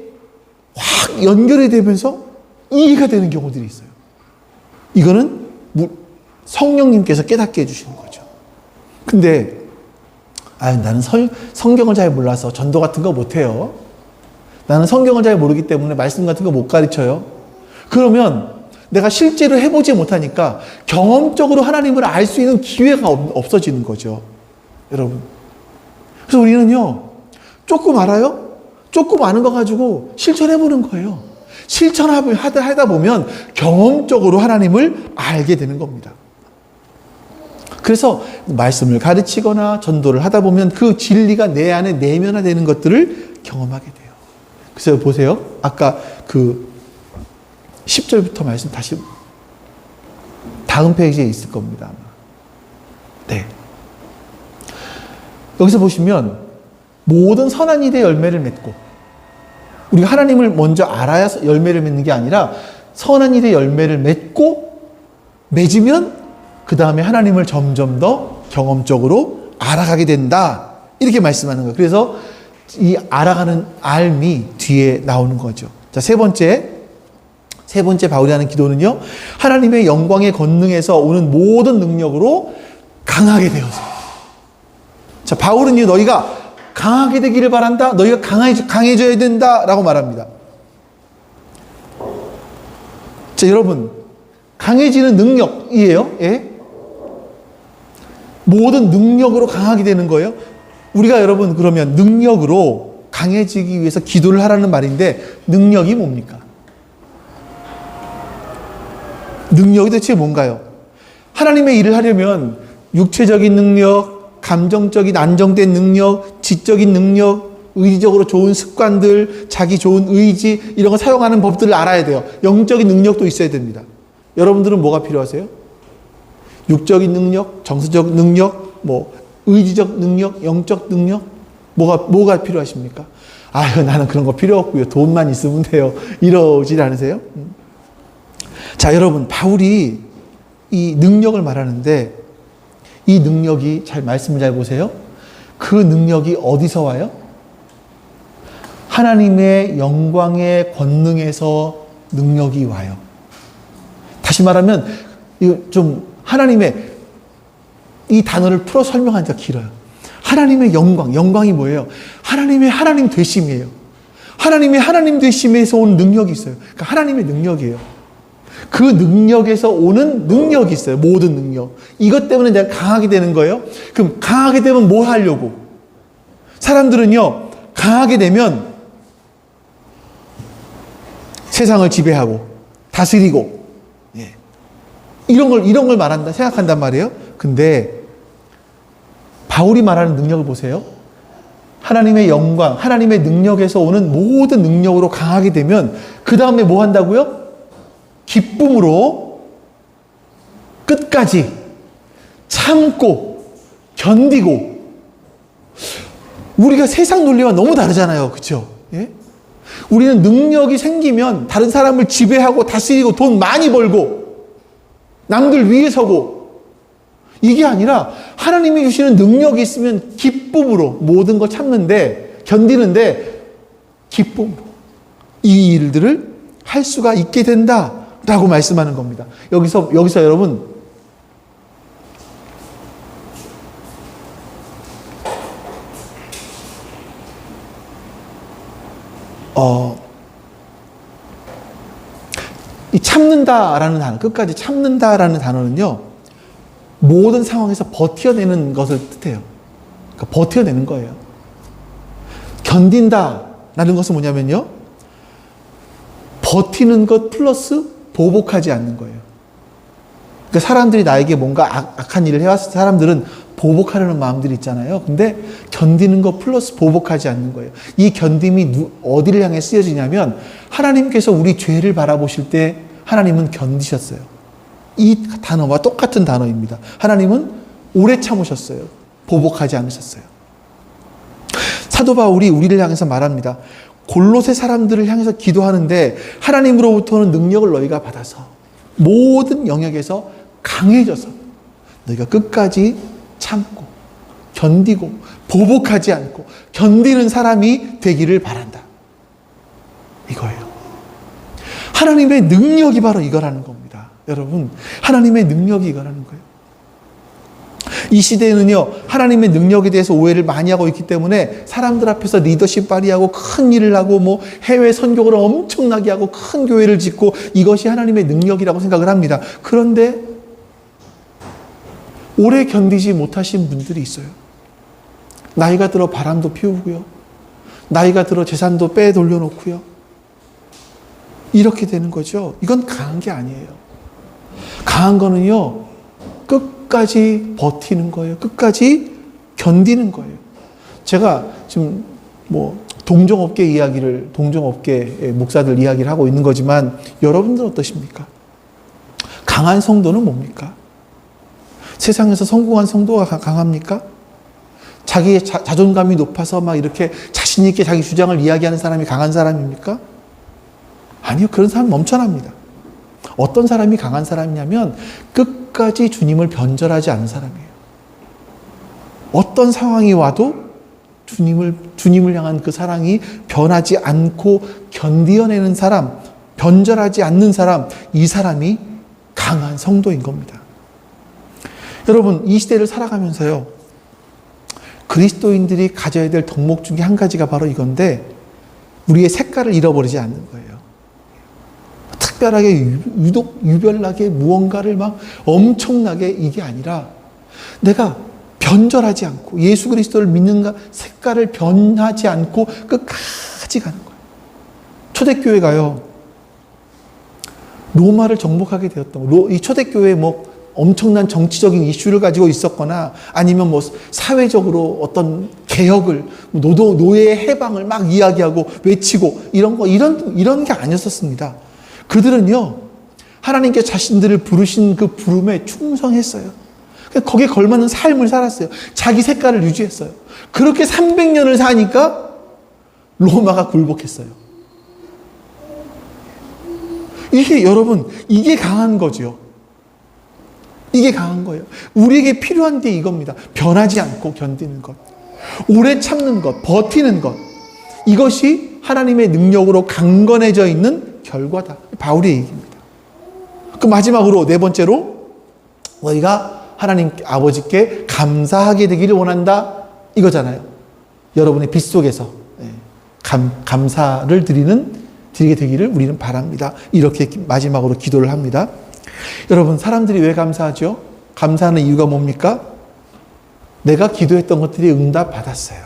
확 연결이 되면서 이해가 되는 경우들이 있어요. 이거는 성령님께서 깨닫게 해주시는 거죠. 근데 나는 성경을 잘 몰라서 전도 같은 거 못해요. 나는 성경을 잘 모르기 때문에 말씀 같은 거 못 가르쳐요. 그러면 내가 실제로 해보지 못하니까 경험적으로 하나님을 알 수 있는 기회가 없어지는 거죠. 여러분. 그래서 우리는요, 조금 알아요? 조금 아는 거 가지고 실천해보는 거예요. 실천하다 보면 경험적으로 하나님을 알게 되는 겁니다. 그래서 말씀을 가르치거나 전도를 하다 보면 그 진리가 내 안에 내면화되는 것들을 경험하게 돼요. 그래서 보세요. 아까 그 10절부터 말씀 다시 다음 페이지에 있을 겁니다. 네. 여기서 보시면 모든 선한 일의 열매를 맺고, 우리가 하나님을 먼저 알아야 열매를 맺는 게 아니라 선한 일의 열매를 맺으면 그 다음에 하나님을 점점 더 경험적으로 알아가게 된다. 이렇게 말씀하는 거예요. 그래서 이 알아가는 알미 뒤에 나오는 거죠. 자, 세 번째 바울이 하는 기도는요, 하나님의 영광의 권능에서 오는 모든 능력으로 강하게 되어서. 자, 바울은요, 너희가 강하게 되기를 바란다. 너희가 강해져야 된다. 라고 말합니다. 자, 여러분, 강해지는 능력이에요. 예? 모든 능력으로 강하게 되는 거예요. 우리가 여러분, 그러면 능력으로 강해지기 위해서 기도를 하라는 말인데, 능력이 뭡니까? 능력이 대체 뭔가요? 하나님의 일을 하려면 육체적인 능력, 감정적인 안정된 능력, 지적인 능력, 의지적으로 좋은 습관들, 자기 좋은 의지, 이런 거 사용하는 법들을 알아야 돼요. 영적인 능력도 있어야 됩니다. 여러분들은 뭐가 필요하세요? 육적인 능력, 정서적 능력, 의지적 능력, 영적 능력? 뭐가 필요하십니까? 아유, 나는 그런 거 필요 없고요. 돈만 있으면 돼요. 이러지 않으세요? 자, 여러분, 바울이 이 능력을 말하는데, 이 능력이, 말씀을 잘 보세요. 그 능력이 어디서 와요? 하나님의 영광의 권능에서 능력이 와요. 다시 말하면, 이거 좀 하나님의, 이 단어를 풀어 설명하니까 길어요. 하나님의 영광이 뭐예요? 하나님의 하나님 되심이에요. 하나님의 하나님 되심에서 온 능력이 있어요. 그러니까 하나님의 능력이에요. 그 능력에서 오는 능력이 있어요. 모든 능력. 이것 때문에 내가 강하게 되는 거예요. 그럼 강하게 되면 뭐 하려고? 사람들은요, 강하게 되면 세상을 지배하고 다스리고, 이런 걸 말한다, 생각한단 말이에요. 근데 바울이 말하는 능력을 보세요. 하나님의 영광, 하나님의 능력에서 오는 모든 능력으로 강하게 되면 그 다음에 뭐 한다고요? 기쁨으로 끝까지 참고 견디고. 우리가 세상 논리와 너무 다르잖아요. 그렇죠? 예? 우리는 능력이 생기면 다른 사람을 지배하고 다스리고 돈 많이 벌고 남들 위에 서고, 이게 아니라 하나님이 주시는 능력이 있으면 기쁨으로 모든 걸 참는데, 견디는데 기쁨으로 이 일들을 할 수가 있게 된다라고 말씀하는 겁니다. 여기서 여러분, 이 참는다라는 단어, 끝까지 참는다라는 단어는요, 모든 상황에서 버텨내는 것을 뜻해요. 그러니까 버텨내는 거예요. 견딘다라는 것은 뭐냐면요, 버티는 것 플러스 보복하지 않는 거예요. 그러니까 사람들이 나에게 뭔가 악한 일을 해왔을 때 사람들은 보복하려는 마음들이 있잖아요. 근데 견디는 것 플러스 보복하지 않는 거예요. 이 견딤이 어디를 향해 쓰여지냐면, 하나님께서 우리 죄를 바라보실 때 하나님은 견디셨어요. 이 단어와 똑같은 단어입니다. 하나님은 오래 참으셨어요. 보복하지 않으셨어요. 사도 바울이 우리를 향해서 말합니다. 골로새 사람들을 향해서 기도하는데, 하나님으로부터는 능력을 너희가 받아서 모든 영역에서 강해져서 너희가 끝까지 참고 견디고 보복하지 않고 견디는 사람이 되기를 바란다. 이거예요. 하나님의 능력이 바로 이거라는 겁니다. 여러분, 하나님의 능력이 이거라는 거예요. 이 시대에는요, 하나님의 능력에 대해서 오해를 많이 하고 있기 때문에 사람들 앞에서 리더십 발휘하고 큰 일을 하고 해외 선교를 엄청나게 하고 큰 교회를 짓고, 이것이 하나님의 능력이라고 생각을 합니다. 그런데 오래 견디지 못하신 분들이 있어요. 나이가 들어 바람도 피우고요, 나이가 들어 재산도 빼돌려놓고요, 이렇게 되는 거죠. 이건 강한 게 아니에요. 강한 거는요, 끝까지 버티는 거예요. 끝까지 견디는 거예요. 제가 지금 동종업계 목사들 이야기를 하고 있는 거지만, 여러분들은 어떠십니까? 강한 성도는 뭡니까? 세상에서 성공한 성도가 강합니까? 자기의 자존감이 높아서 막 이렇게 자신있게 자기 주장을 이야기하는 사람이 강한 사람입니까? 아니요. 그런 사람은 멈춰납니다. 어떤 사람이 강한 사람이냐면, 끝까지 주님을 변절하지 않은 사람이에요. 어떤 상황이 와도 주님을 향한 그 사랑이 변하지 않고 견디어내는 사람, 변절하지 않는 사람, 이 사람이 강한 성도인 겁니다. 여러분, 이 시대를 살아가면서요, 그리스도인들이 가져야 될 덕목 중에 한 가지가 바로 이건데, 우리의 색깔을 잃어버리지 않는 거예요. 특별하게 유별나게 무언가를 막 엄청나게 이게 아니라 내가 변절하지 않고 예수 그리스도를 믿는가 색깔을 변하지 않고 끝까지 가는 거예요. 초대교회가요, 로마를 정복하게 되었던 이 초대교회에 뭐 엄청난 정치적인 이슈를 가지고 있었거나 아니면 뭐 사회적으로 어떤 개혁을 노예의 해방을 막 이야기하고 외치고 이런 게 아니었었습니다. 그들은요, 하나님께 자신들을 부르신 그 부름에 충성했어요. 거기에 걸맞는 삶을 살았어요. 자기 색깔을 유지했어요. 그렇게 300년을 사니까 로마가 굴복했어요. 이게 여러분, 이게 강한 거죠. 이게 강한 거예요. 우리에게 필요한 게 이겁니다. 변하지 않고 견디는 것, 오래 참는 것, 버티는 것, 이것이 하나님의 능력으로 강건해져 있는 결과다. 바울의 얘기입니다. 그 마지막으로 네 번째로, 너희가 하나님 아버지께 감사하게 되기를 원한다, 이거잖아요. 여러분의 빚 속에서 감사를 드리게 되기를 우리는 바랍니다. 이렇게 마지막으로 기도를 합니다. 여러분, 사람들이 왜 감사하죠? 감사하는 이유가 뭡니까? 내가 기도했던 것들이 응답 받았어요.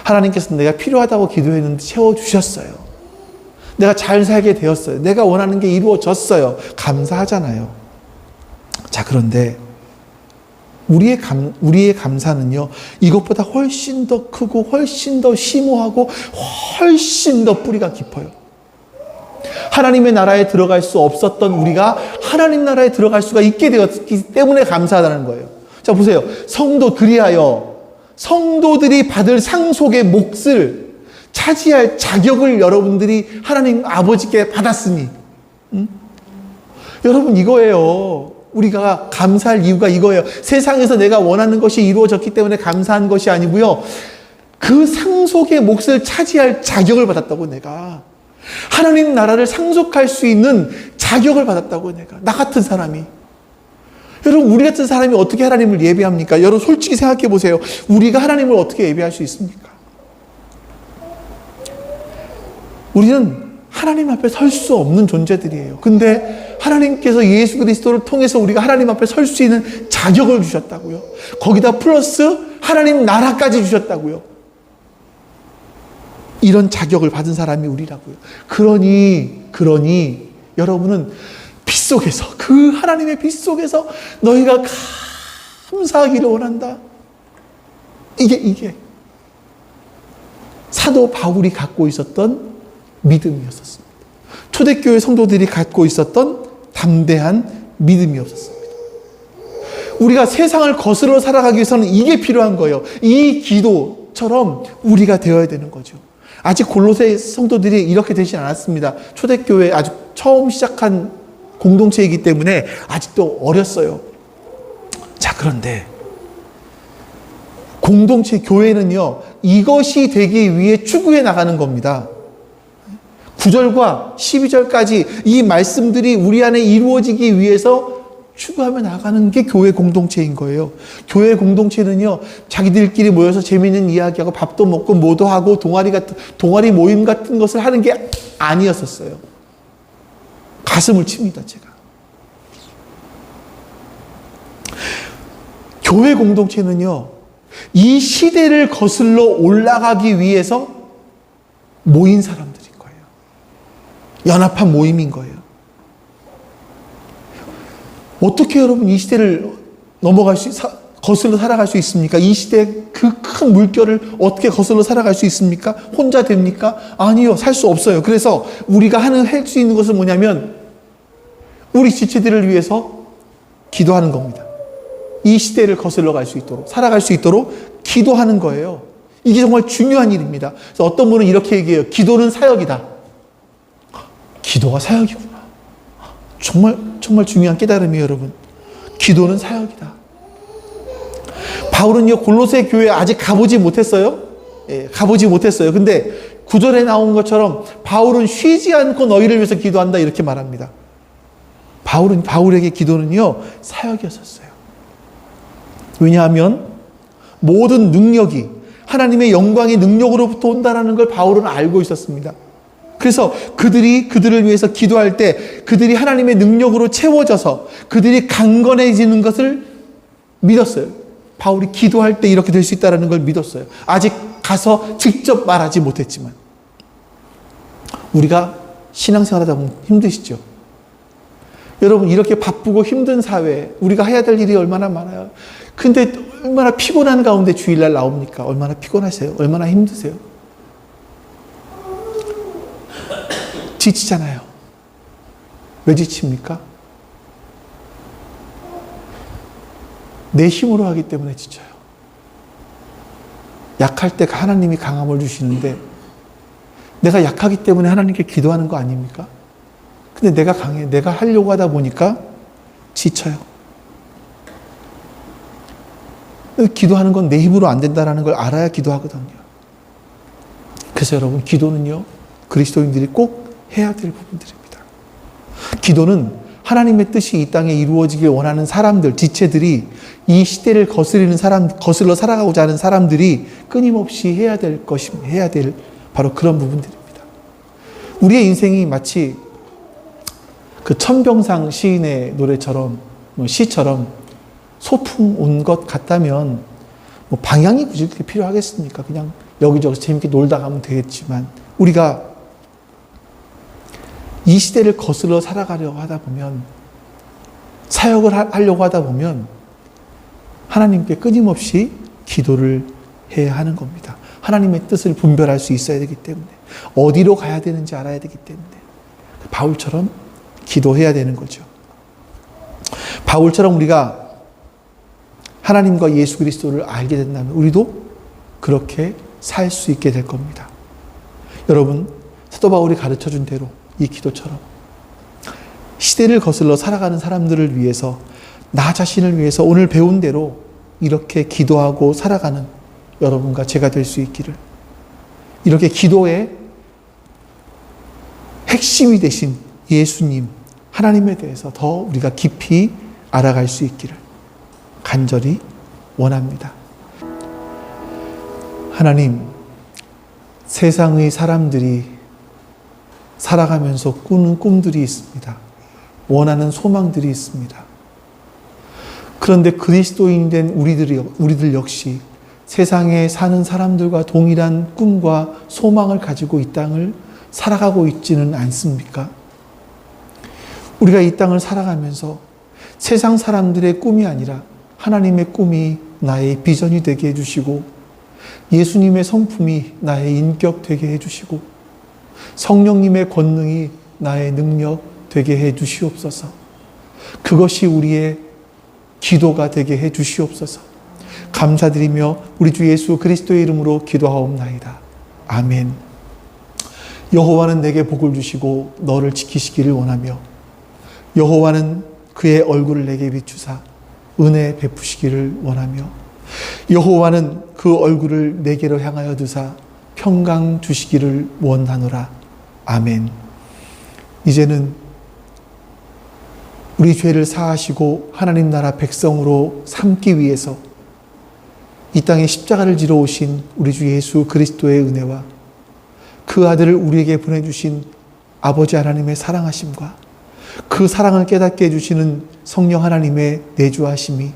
하나님께서 내가 필요하다고 기도했는데 채워주셨어요. 내가 잘 살게 되었어요. 내가 원하는 게 이루어졌어요. 감사하잖아요. 자, 그런데 우리의 감사는요, 이것보다 훨씬 더 크고 훨씬 더 심오하고 훨씬 더 뿌리가 깊어요. 하나님의 나라에 들어갈 수 없었던 우리가 하나님 나라에 들어갈 수가 있게 되었기 때문에 감사하다는 거예요. 자, 보세요. 성도들이 받을 상속의 몫을 차지할 자격을 여러분들이 하나님 아버지께 받았으니, 여러분, 이거예요. 우리가 감사할 이유가 이거예요. 세상에서 내가 원하는 것이 이루어졌기 때문에 감사한 것이 아니고요, 그 상속의 몫을 차지할 자격을 받았다고. 내가 하나님 나라를 상속할 수 있는 자격을 받았다고. 내가, 나 같은 사람이. 여러분, 우리 같은 사람이 어떻게 하나님을 예배합니까? 여러분, 솔직히 생각해 보세요. 우리가 하나님을 어떻게 예배할 수 있습니까? 우리는 하나님 앞에 설 수 없는 존재들이에요. 근데 하나님께서 예수 그리스도를 통해서 우리가 하나님 앞에 설 수 있는 자격을 주셨다고요. 거기다 플러스 하나님 나라까지 주셨다고요. 이런 자격을 받은 사람이 우리라고요. 그러니 여러분은 빛 속에서, 그 하나님의 빛 속에서 너희가 감사하기를 원한다. 이게 사도 바울이 갖고 있었던 믿음이었습니다. 초대교회 성도들이 갖고 있었던 담대한 믿음이었습니다. 우리가 세상을 거스러 살아가기 위해서는 이게 필요한 거예요. 이 기도처럼 우리가 되어야 되는 거죠. 아직 골로새 성도들이 이렇게 되지 않았습니다. 초대교회 아주 처음 시작한 공동체이기 때문에 아직도 어렸어요. 자, 그런데 공동체 교회는요, 이것이 되기 위해 추구해 나가는 겁니다. 9절과 12절까지 이 말씀들이 우리 안에 이루어지기 위해서 추구하며 나가는 게 교회 공동체인 거예요. 교회 공동체는요, 자기들끼리 모여서 재미있는 이야기하고 밥도 먹고 뭐도 하고 동아리 모임 같은 것을 하는 게 아니었었어요. 가슴을 칩니다, 제가. 교회 공동체는요, 이 시대를 거슬러 올라가기 위해서 모인 사람들인 거예요. 연합한 모임인 거예요. 어떻게 여러분 이 시대를 거슬러 살아갈 수 있습니까? 이 시대의 그 큰 물결을 어떻게 거슬러 살아갈 수 있습니까? 혼자 됩니까? 아니요, 살 수 없어요. 그래서 우리가 할 수 있는 것은 뭐냐면, 우리 지체들을 위해서 기도하는 겁니다. 이 시대를 거슬러 갈 수 있도록, 살아갈 수 있도록 기도하는 거예요. 이게 정말 중요한 일입니다. 그래서 어떤 분은 이렇게 얘기해요. 기도는 사역이다. 기도가 사역이구나. 정말 중요한 깨달음이에요, 여러분. 기도는 사역이다. 바울은요, 골로새 교회에 아직 가보지 못했어요. 가보지 못했어요. 근데 9절에 나온 것처럼 바울은 쉬지 않고 너희를 위해서 기도한다, 이렇게 말합니다. 바울에게 기도는요, 사역이었었어요. 왜냐하면 모든 능력이 하나님의 영광의 능력으로부터 온다는 걸 바울은 알고 있었습니다. 그래서 그들을 위해서 기도할 때 그들이 하나님의 능력으로 채워져서 그들이 강건해지는 것을 믿었어요. 바울이 기도할 때 이렇게 될 수 있다는 걸 믿었어요. 아직 가서 직접 말하지 못했지만. 우리가 신앙생활하다 보면 힘드시죠? 여러분, 이렇게 바쁘고 힘든 사회에 우리가 해야 될 일이 얼마나 많아요. 근데 얼마나 피곤한 가운데 주일날 나옵니까? 얼마나 피곤하세요? 얼마나 힘드세요? 지치잖아요. 왜 지칩니까? 내 힘으로 하기 때문에 지쳐요. 약할 때 하나님이 강함을 주시는데 내가 약하기 때문에 하나님께 기도하는 거 아닙니까? 근데 내가 강해. 내가 하려고 하다 보니까 지쳐요. 기도하는 건 내 힘으로 안 된다는 걸 알아야 기도하거든요. 그래서 여러분, 기도는요, 그리스도인들이 꼭 해야 될 부분들입니다. 기도는 하나님의 뜻이 이 땅에 이루어지길 원하는 사람들, 지체들이 이 시대를 거슬러 살아가고자 하는 사람들이 끊임없이 해야 될 바로 그런 부분들입니다. 우리의 인생이 마치 그 천병상 시인의 노래처럼, 시처럼 소풍 온 것 같다면 방향이 굳이 그렇게 필요하겠습니까? 그냥 여기저기서 재밌게 놀다 가면 되겠지만, 우리가 이 시대를 거슬러 살아가려고 하다 보면, 사역을 하려고 하다 보면 하나님께 끊임없이 기도를 해야 하는 겁니다. 하나님의 뜻을 분별할 수 있어야 되기 때문에, 어디로 가야 되는지 알아야 되기 때문에 바울처럼 기도해야 되는 거죠. 바울처럼 우리가 하나님과 예수 그리스도를 알게 된다면 우리도 그렇게 살 수 있게 될 겁니다. 여러분, 사도 바울이 가르쳐준 대로 이 기도처럼 시대를 거슬러 살아가는 사람들을 위해서, 나 자신을 위해서 오늘 배운 대로 이렇게 기도하고 살아가는 여러분과 제가 될 수 있기를, 이렇게 기도의 핵심이 되신 예수님, 하나님에 대해서 더 우리가 깊이 알아갈 수 있기를 간절히 원합니다. 하나님, 세상의 사람들이 살아가면서 꾸는 꿈들이 있습니다. 원하는 소망들이 있습니다. 그런데 그리스도인 된 우리들 역시 세상에 사는 사람들과 동일한 꿈과 소망을 가지고 이 땅을 살아가고 있지는 않습니까? 우리가 이 땅을 살아가면서 세상 사람들의 꿈이 아니라 하나님의 꿈이 나의 비전이 되게 해주시고, 예수님의 성품이 나의 인격 되게 해주시고, 성령님의 권능이 나의 능력 되게 해주시옵소서. 그것이 우리의 기도가 되게 해주시옵소서. 감사드리며 우리 주 예수 그리스도의 이름으로 기도하옵나이다. 아멘. 여호와는 내게 복을 주시고 너를 지키시기를 원하며, 여호와는 그의 얼굴을 내게 비추사 은혜 베푸시기를 원하며, 여호와는 그 얼굴을 내게로 향하여 두사 평강 주시기를 원하노라. 아멘. 이제는 우리 죄를 사하시고 하나님 나라 백성으로 삼기 위해서 이 땅에 십자가를 지러 오신 우리 주 예수 그리스도의 은혜와 그 아들을 우리에게 보내주신 아버지 하나님의 사랑하심과 그 사랑을 깨닫게 해주시는 성령 하나님의 내주하심이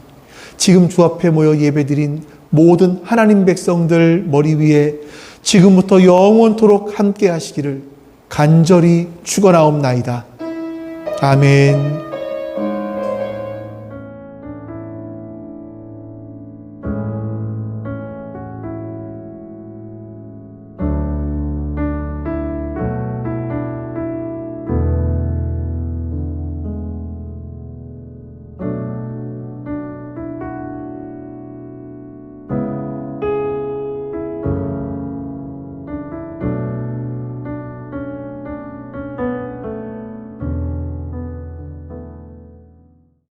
지금 주 앞에 모여 예배드린 모든 하나님 백성들 머리 위에 지금부터 영원토록 함께 하시기를 간절히 축원하옵나이다. 아멘.